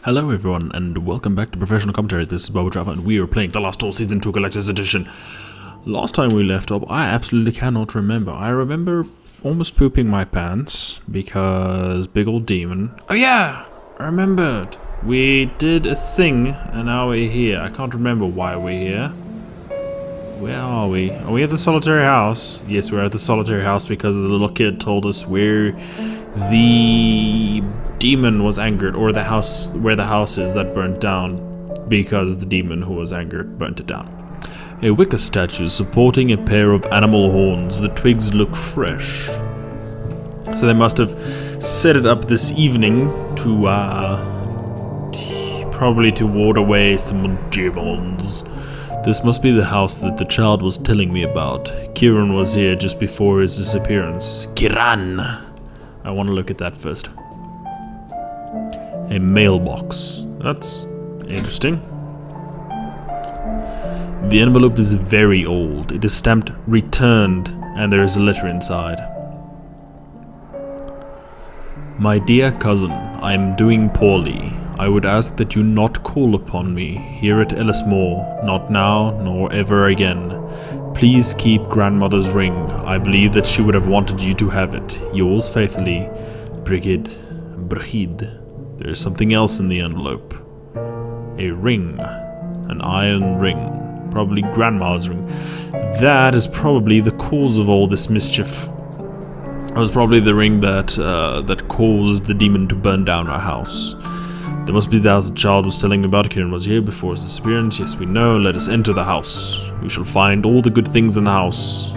Hello everyone, and welcome back to Professional Commentary. This is BoBoJava, and we are playing The Last Duel Season 2 Collector's Edition. Last time we left off, I absolutely cannot remember. I remember almost pooping my pants, because big old demon... Oh yeah! I remembered! We did a thing, and now we're here. I can't remember why we're here. Where are we? Are we at the solitary house? Yes, we're at the solitary house because the little kid told us where the demon was angered, or the house where the house is that burnt down, because the demon who was angered burnt it down. A wicker statue supporting a pair of animal horns. The twigs look fresh. So they must have set it up this evening to probably to ward away some demons. This must be the house that the child was telling me about. Kieran was here just before his disappearance. Kieran! I want to look at that first. A mailbox. That's interesting. The envelope is very old. It is stamped returned, and there is a letter inside. My dear cousin, I am doing poorly. I would ask that you not call upon me here at Ellis Mor, not now nor ever again. Please keep grandmother's ring. I believe that she would have wanted you to have it. Yours faithfully, Brigid. There is something else in the envelope. A ring. An iron ring. Probably grandma's ring. That is probably the cause of all this mischief. It was probably the ring that caused the demon to burn down our house. There must be the house the child was telling me about. Kieran was here before his disappearance. Yes, we know. Let us enter the house. We shall find all the good things in the house.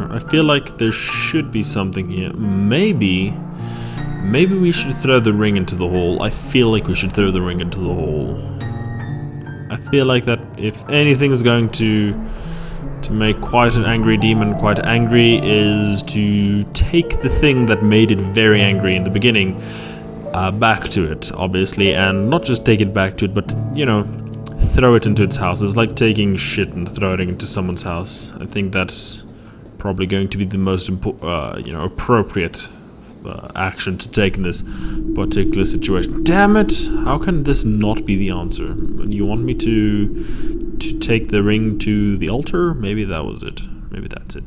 I feel like there should be something here. Maybe we should throw the ring into the hole. I feel like we should throw the ring into the hole. I feel like that if anything is going to make quite an angry demon quite angry is to take the thing that made it very angry in the beginning back to it, obviously, and not just take it back to it, but, you know, throw it into its house. It's like taking shit and throwing it into someone's house. I think that's probably going to be the most appropriate action to take in this particular situation. Damn it! How can this not be the answer? You want me to take the ring to the altar? Maybe that was it. Maybe that's it.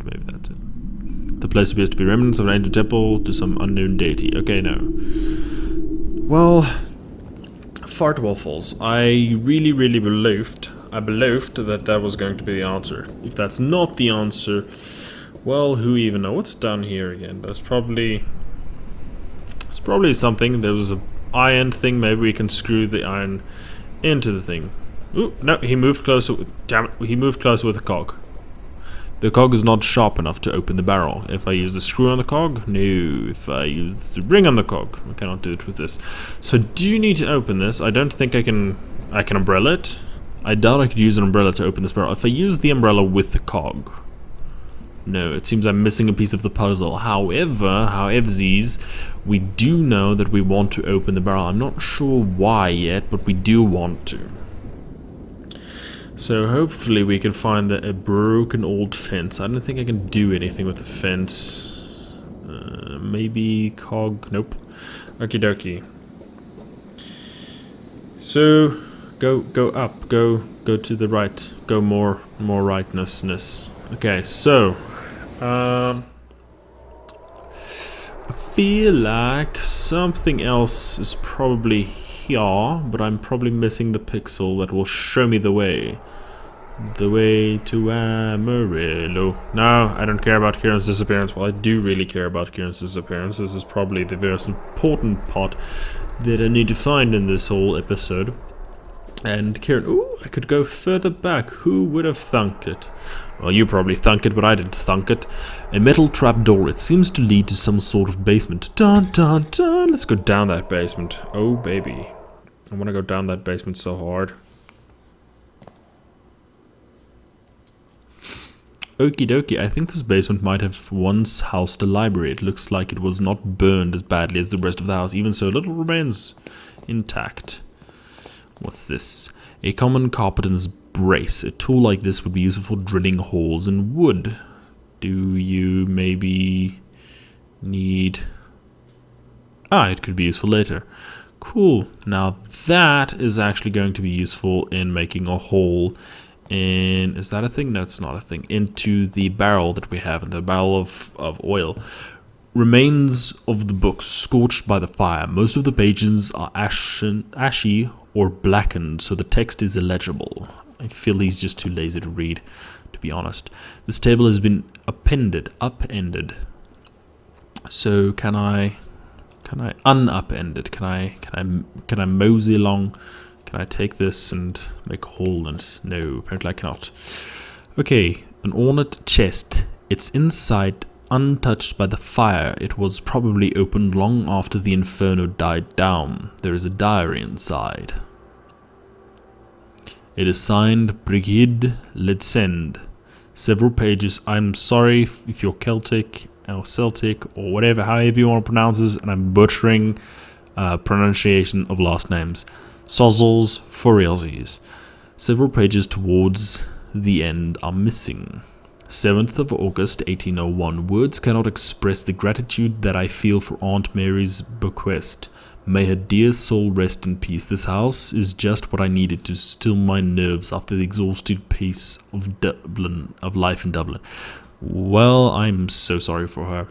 The place appears to be remnants of an ancient temple to some unknown deity. Okay, no. Well, fart waffles. I really believed that was going to be the answer. If that's not the answer, well, who even knows? What's down here again? It's probably something. There was a iron thing. Maybe we can screw the iron into the thing. Ooh, no, he moved closer. Damn it, he moved closer with the cog. The cog is not sharp enough to open the barrel. If I use the screw on the cog, no. If I use the ring on the cog, I cannot do it with this. So do you need to open this? I don't think I can umbrella it. I doubt I could use an umbrella to open this barrel. If I use the umbrella with the cog, no, it seems I'm missing a piece of the puzzle. Howeversies, we do know that we want to open the barrel. I'm not sure why yet, but we do want to. So hopefully we can find a broken old fence. I don't think I can do anything with the fence. Maybe cog. Nope. Okie dokie. So go up. Go to the right. Go more rightness. Okay. So I feel like something else is probably here, but I'm probably missing the pixel that will show me the way. The way to Amarillo. No, I don't care about Kieran's disappearance. Well, I do really care about Kieran's disappearance. This is probably the most important part that I need to find in this whole episode. And Kieran, ooh, I could go further back. Who would have thunk it? Well, you probably thunk it, but I didn't thunk it. A metal trapdoor. It seems to lead to some sort of basement. Dun dun dun. Let's go down that basement. Oh, baby. I want to go down that basement so hard. Okie dokie, I think this basement might have once housed a library. It looks like it was not burned as badly as the rest of the house. Even so, little remains intact. What's this? A common carpenter's brace. A tool like this would be useful for drilling holes in wood. Do you maybe Need... it could be useful later. Cool. Now that is actually going to be useful in making a hole in... Is that a thing? No, it's not a thing. Into the barrel that we have, in the barrel of oil. Remains of the book scorched by the fire. Most of the pages are ashy or blackened, so the text is illegible. I feel he's just too lazy to read, to be honest. This table has been upended. So can I unupend it? Can I mosey along? Can I take this and make a hole? And no, apparently I cannot. Okay, an ornate chest. It's inside, untouched by the fire. It was probably opened long after the inferno died down. There is a diary inside. It is signed Brigid Ledsend. Several pages. I'm sorry if you're Celtic or Celtic or whatever, however you want to pronounce this, and I'm butchering pronunciation of last names. Sozzles for realsies. Several pages towards the end are missing. 7th of August 1801. Words cannot express the gratitude that I feel for Aunt Mary's bequest. May her dear soul rest in peace. This house is just what I needed to still my nerves after the exhausted pace of life in Dublin. Well, I'm so sorry for her,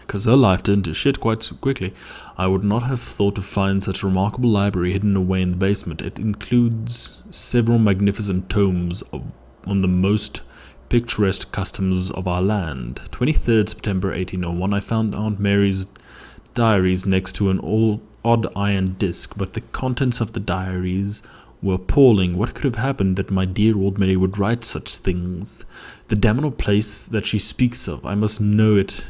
because her life turned to shit quite so quickly. I would not have thought to find such a remarkable library hidden away in the basement. It includes several magnificent tomes on the most picturesque customs of our land. 23rd September 1801, I found Aunt Mary's diaries next to an odd iron disc, but the contents of the diaries were appalling. What could have happened that my dear old Mary would write such things? The damnable place that she speaks of, I must know it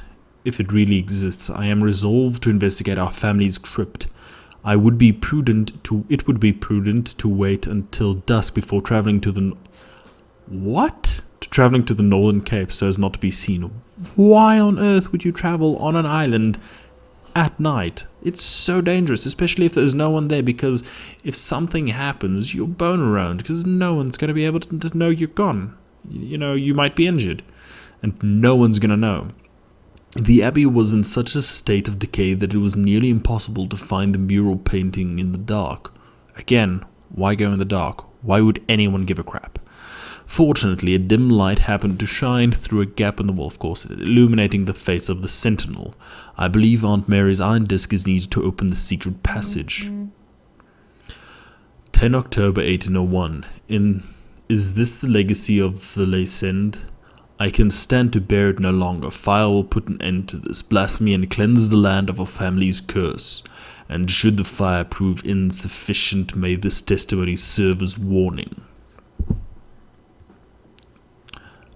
if it really exists. I am resolved to investigate our family's crypt. It would be prudent to wait until dusk before traveling to the... What? Traveling to the Northern Cape so as not to be seen. Why on earth would you travel on an island at night? It's so dangerous, especially if there's no one there, because if something happens, you'll bone around, because no one's going to be able to know you're gone. You know, you might be injured, and no one's going to know. The abbey was in such a state of decay that it was nearly impossible to find the mural painting in the dark. Again, why go in the dark? Why would anyone give a crap? Fortunately, a dim light happened to shine through a gap in the wall, of course, illuminating the face of the sentinel. I believe Aunt Mary's iron disc is needed to open the secret passage. 10 October 1801. Is this the legacy of the Leysend? I can stand to bear it no longer. Fire will put an end to this blasphemy and cleanse the land of our family's curse. And should the fire prove insufficient, may this testimony serve as warning.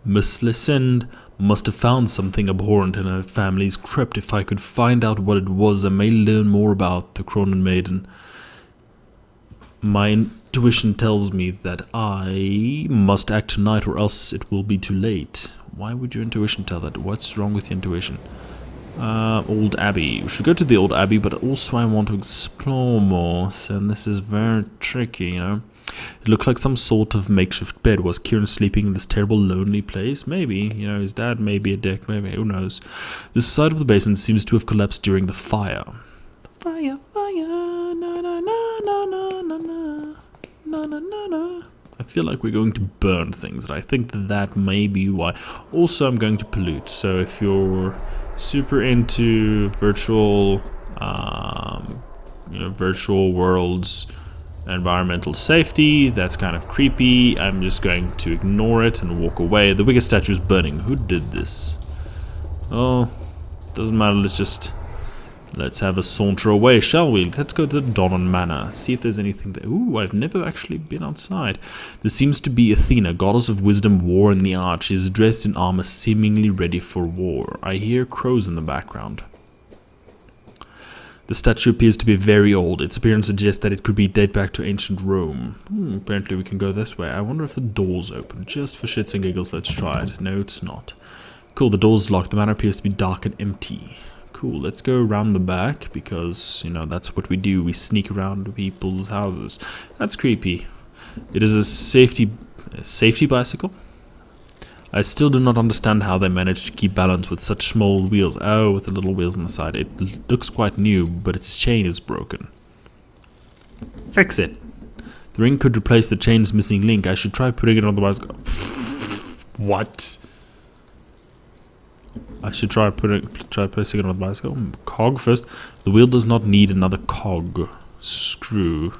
Miss Leysend must have found something abhorrent in her family's crypt. If I could find out what it was, I may learn more about the Cronin maiden. My intuition tells me that I must act tonight, or else it will be too late. Why would your intuition tell that? What's wrong with your intuition? Old Abbey. We should go to the Old Abbey, but also I want to explore more. So this is very tricky, you know. It looks like some sort of makeshift bed. Was Kieran sleeping in this terrible lonely place? Maybe. You know, his dad may be a dick. Maybe. Who knows? This side of the basement seems to have collapsed during the fire. Fire, fire, na na na na na na na na na na na. I feel like we're going to burn things, and I think that may be why. Also, I'm going to pollute. So if you're super into virtual, virtual worlds, environmental safety, that's kind of creepy. I'm just going to ignore it and walk away. The biggest statue is burning. Who did this? Oh, doesn't matter. Let's have a saunter away, shall we? Let's go to the Donnan Manor. See if there's anything there. Ooh, I've never actually been outside. There seems to be Athena, goddess of wisdom, war, and the art. She is dressed in armor, seemingly ready for war. I hear crows in the background. The statue appears to be very old. Its appearance suggests that it could date back to ancient Rome. Apparently we can go this way. I wonder if the door's open. Just for shits and giggles, let's try it. No, it's not. Cool, the door's locked. The manor appears to be dark and empty. Cool, let's go around the back, because, you know, that's what we do. We sneak around people's houses. That's creepy. It is a safety bicycle. I still do not understand how they managed to keep balance with such small wheels. Oh, with the little wheels on the side. It looks quite new, but its chain is broken. Fix it. The ring could replace the chain's missing link. I should try putting it on the bicycle. What? I should try placing it on the bicycle. Cog first. The wheel does not need another cog. Screw.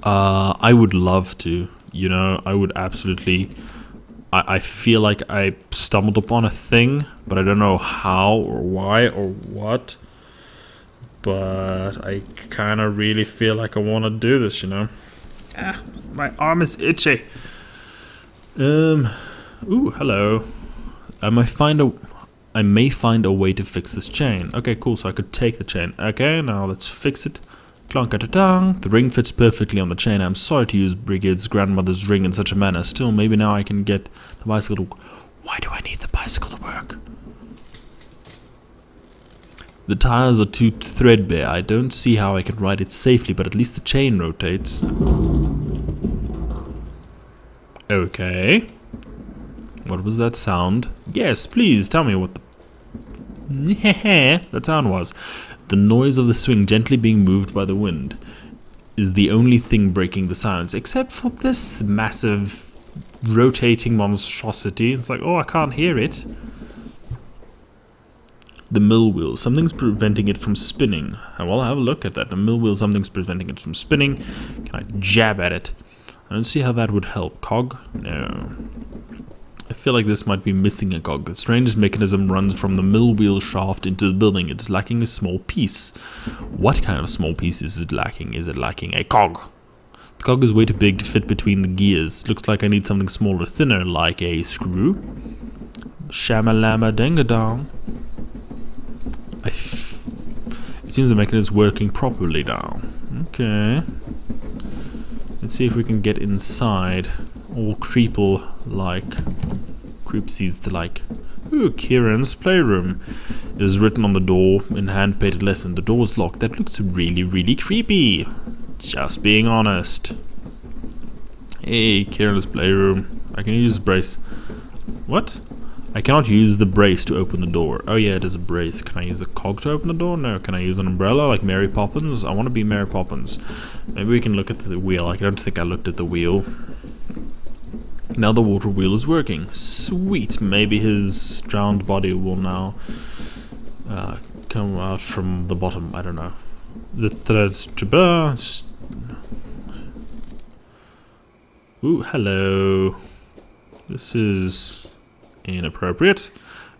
I would love to. You know, I would absolutely. I feel like I stumbled upon a thing, but I don't know how or why or what. But I kind of really feel like I want to do this, you know. Ah, my arm is itchy. Ooh, hello. I may find a way to fix this chain. Okay, cool. So I could take the chain. Okay, now let's fix it. Clonk-a-ta-tang. The ring fits perfectly on the chain. I'm sorry to use Brigide's grandmother's ring in such a manner. Still, maybe now I can get the bicycle to... Why do I need the bicycle to work? The tires are too threadbare. I don't see how I can ride it safely, but at least the chain rotates. Okay. What was that sound? Yes, please tell me what the that sound was. The noise of the swing gently being moved by the wind is the only thing breaking the silence, except for this massive rotating monstrosity. It's like, oh, I can't hear it. The mill wheel. Something's preventing it from spinning. Well, have a look at that. The mill wheel, something's preventing it from spinning. Can I jab at it? I don't see how that would help. Cog? No. I feel like this might be missing a cog. The strange mechanism runs from the mill wheel shaft into the building. It's lacking a small piece. What kind of small piece is it lacking? Is it lacking a cog? The cog is way too big to fit between the gears. Looks like I need something smaller, thinner, like a screw. Shamalama dingadong. It seems the mechanism is working properly now. Okay. Let's see if we can get inside. All creepsies like. Ooh, Kieran's playroom is written on the door in hand-painted lesson. The door is locked. That looks really, really creepy. Just being honest. Hey, Kieran's playroom. I can use brace. What? I cannot use the brace to open the door. Oh yeah, it is a brace. Can I use a cog to open the door? No. Can I use an umbrella like Mary Poppins? I want to be Mary Poppins. Maybe we can look at the wheel. I don't think I looked at the wheel. Now the water wheel is working. Sweet. Maybe his drowned body will now come out from the bottom. I don't know. The threads. Ooh, hello. This is inappropriate.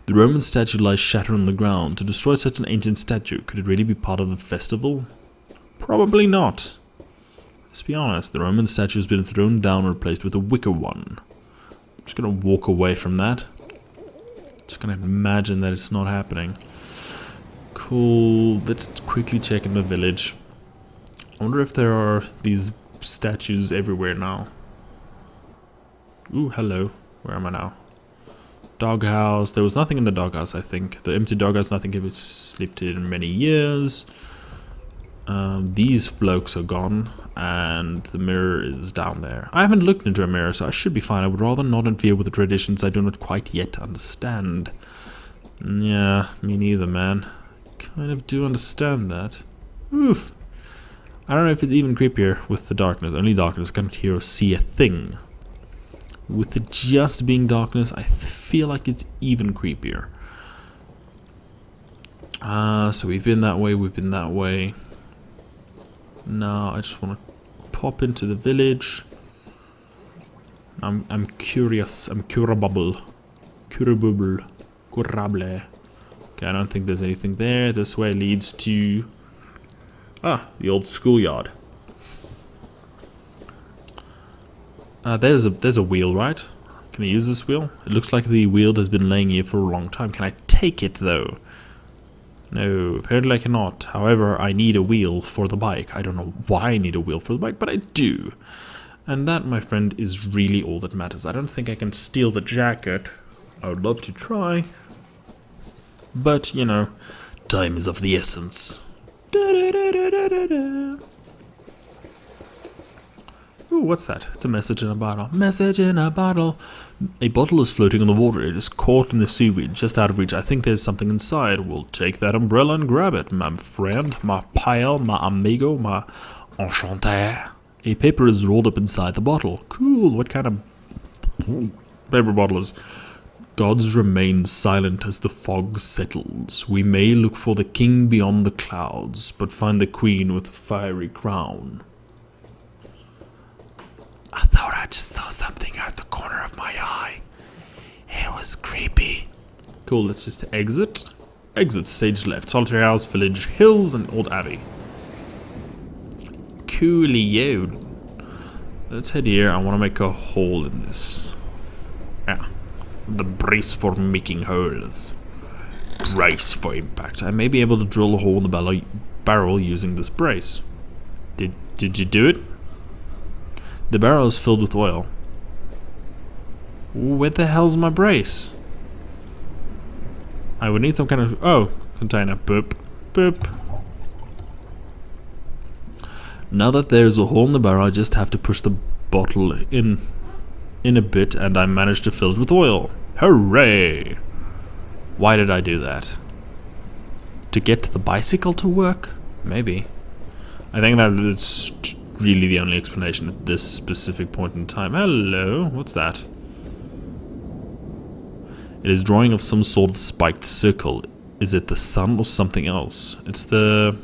The Roman statue lies shattered on the ground. To destroy such an ancient statue, could it really be part of the festival? Probably not. Let's be honest, the Roman statue has been thrown down and replaced with a wicker one. I'm just gonna walk away from that. Just gonna imagine that it's not happening. Cool. Let's quickly check in the village. I wonder if there are these statues everywhere now. Ooh, hello. Where am I now? Doghouse. There was nothing in the doghouse, I think. The empty doghouse, nothing can be slept in many years. These blokes are gone, and the mirror is down there. I haven't looked into a mirror, so I should be fine. I would rather not interfere with the traditions I do not quite yet understand. Yeah, me neither, man. Kind of do understand that. Oof. I don't know if it's even creepier with the darkness. Only darkness. I cannot hear or see a thing. With it just being darkness, I feel like it's even creepier. So we've been that way, we've been that way. Now I just want to pop into the village. I'm curious. I'm curable. Curable. Curable. Okay, I don't think there's anything there. This way leads to the old schoolyard. There's a wheel, right? Can I use this wheel? It looks like the wheel has been laying here for a long time. Can I take it though? No, apparently I cannot. However, I need a wheel for the bike. I don't know why I need a wheel for the bike, but I do. And that, my friend, is really all that matters. I don't think I can steal the jacket. I would love to try. But, you know, time is of the essence. Ooh, what's that? It's a message in a bottle. Message in a bottle. A bottle is floating in the water. It is caught in the seaweed, just out of reach. I think there's something inside. We'll take that umbrella and grab it, my friend, my pal, my amigo, my enchanté. A paper is rolled up inside the bottle. Cool. What kind of paper bottle is? Gods remain silent as the fog settles. We may look for the king beyond the clouds, but find the queen with a fiery crown. I thought I just saw something out the corner of my eye. It was creepy. Cool, let's just exit. Exit, stage left. Solitary house, village, hills, and old abbey. Coolio. Let's head here. I want to make a hole in this. Yeah. The brace for making holes. Brace for impact. I may be able to drill a hole in the barrel using this brace. Did you do it? The barrel is filled with oil. Where the hell's my brace? I would need some kind of... Oh, container. Boop. Boop. Now that there's a hole in the barrel, I just have to push the bottle in a bit, and I managed to fill it with oil. Hooray! Why did I do that? To get the bicycle to work? Maybe. I think that is really the only explanation at this specific point in time. Hello, what's that? It is drawing of some sort of spiked circle. Is it the sun or something else? It's the...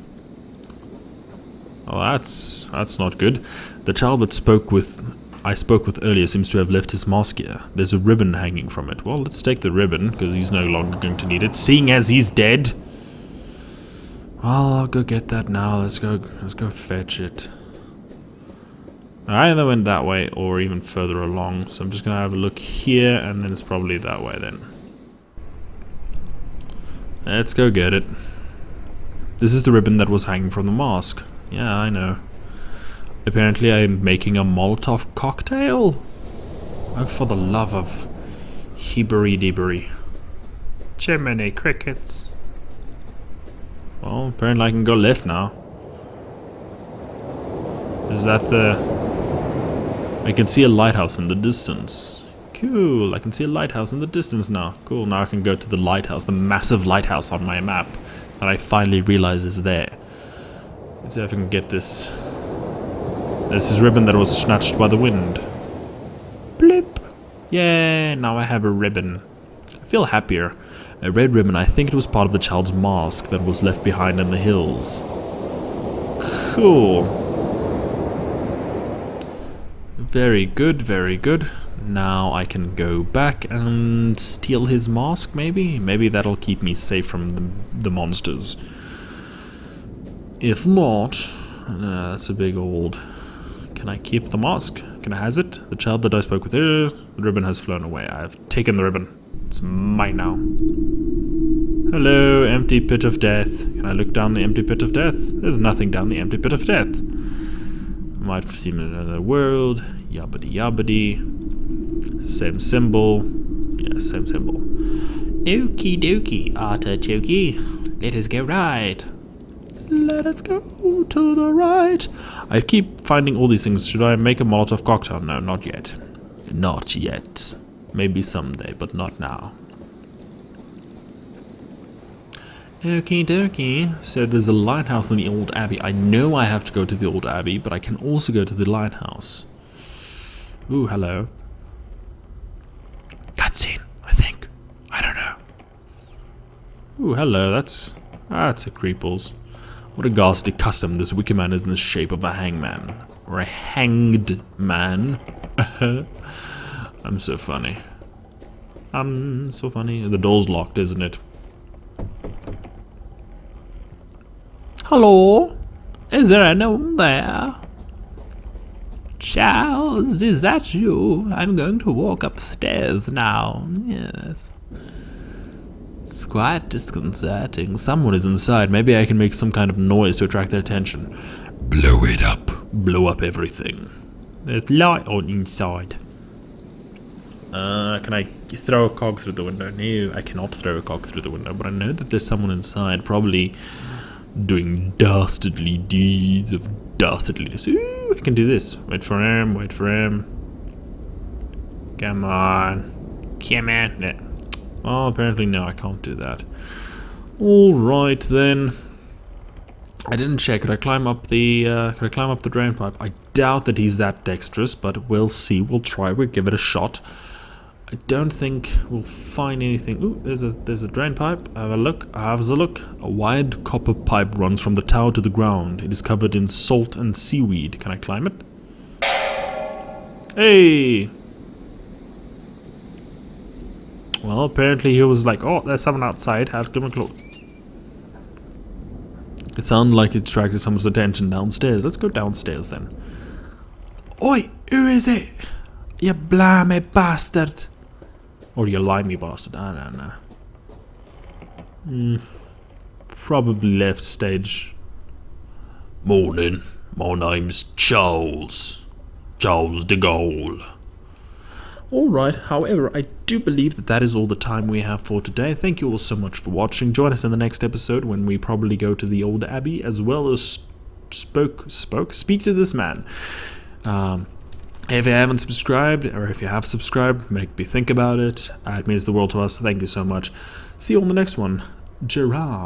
Oh, that's not good. The child that I spoke with earlier seems to have left his mask here. There's a ribbon hanging from it. Well, let's take the ribbon, because he's no longer going to need it, seeing as he's dead. Well, I'll go get that now. Let's go fetch it. I either went that way or even further along, so I'm just gonna have a look here, and then it's probably that way then. Let's go get it. This is the ribbon that was hanging from the mask. Yeah, I know. Apparently I'm making a Molotov cocktail? Oh, for the love of Hebrew-debbery. Jiminy crickets. Well, apparently I can go left now. Is that the... I can see a lighthouse in the distance. Cool, I can see a lighthouse in the distance now. Cool, now I can go to the lighthouse, the massive lighthouse on my map that I finally realize is there. Let's see if I can get this. This is ribbon that was snatched by the wind. Blip. Yeah, now I have a ribbon. I feel happier. A red ribbon, I think it was part of the child's mask that was left behind in the hills. Cool. Very good, very good. Now I can go back and steal his mask, maybe? Maybe that'll keep me safe from the monsters. If not... that's a big old... Can I keep the mask? Can I has it? The child that I spoke with earlier, the ribbon has flown away. I have taken the ribbon. It's mine now. Hello, empty pit of death. Can I look down the empty pit of death? There's nothing down the empty pit of death. Might seem in another world. Yabbity yabbity. Same symbol. Yeah, same symbol. Okie dokie, artichoke. Let us go right. Let us go to the right. I keep finding all these things. Should I make a Molotov cocktail? No, not yet. Not yet. Maybe someday, but not now. Okie dokie. So there's a lighthouse in the old abbey. I know I have to go to the old abbey, but I can also go to the lighthouse. Ooh, hello. Cutscene, I think. I don't know. Ooh, hello. That's a creeples. What a ghastly custom. This wicked man is in the shape of a hangman. Or a hanged man. I'm so funny. I'm so funny. The door's locked, isn't it? Hello? Is there anyone there? Charles, is that you? I'm going to walk upstairs now. Yes. It's quite disconcerting. Someone is inside. Maybe I can make some kind of noise to attract their attention. Blow it up. Blow up everything. There's light on inside. Can I throw a cog through the window? No, I cannot throw a cog through the window, but I know that there's someone inside, probably doing dastardly deeds of dastardliness. Ooh, I can do this. Wait for him, wait for him. Come on. Come on. No. Oh, apparently no, I can't do that. Alright then. I didn't check. Could I climb up the drain pipe? I doubt that he's that dexterous, but we'll see. We'll try. We'll give it a shot. I don't think we'll find anything. Ooh, there's a drain pipe. Have a look. Have a look. A wide copper pipe runs from the tower to the ground. It is covered in salt and seaweed. Can I climb it? Hey! Well, apparently he was like, oh, there's someone outside. Have to give him a close. It sounded like it attracted someone's attention downstairs. Let's go downstairs then. Oi, who is it? You blimey bastard. Or you limey bastard, I don't know. Probably left stage. Morning, my name's Charles. Charles de Gaulle. Alright, however, I do believe that is all the time we have for today. Thank you all so much for watching. Join us in the next episode when we probably go to the old abbey as well as speak to this man. If you haven't subscribed, or if you have subscribed, make me think about it. It means the world to us. Thank you so much. See you on the next one. Gerard.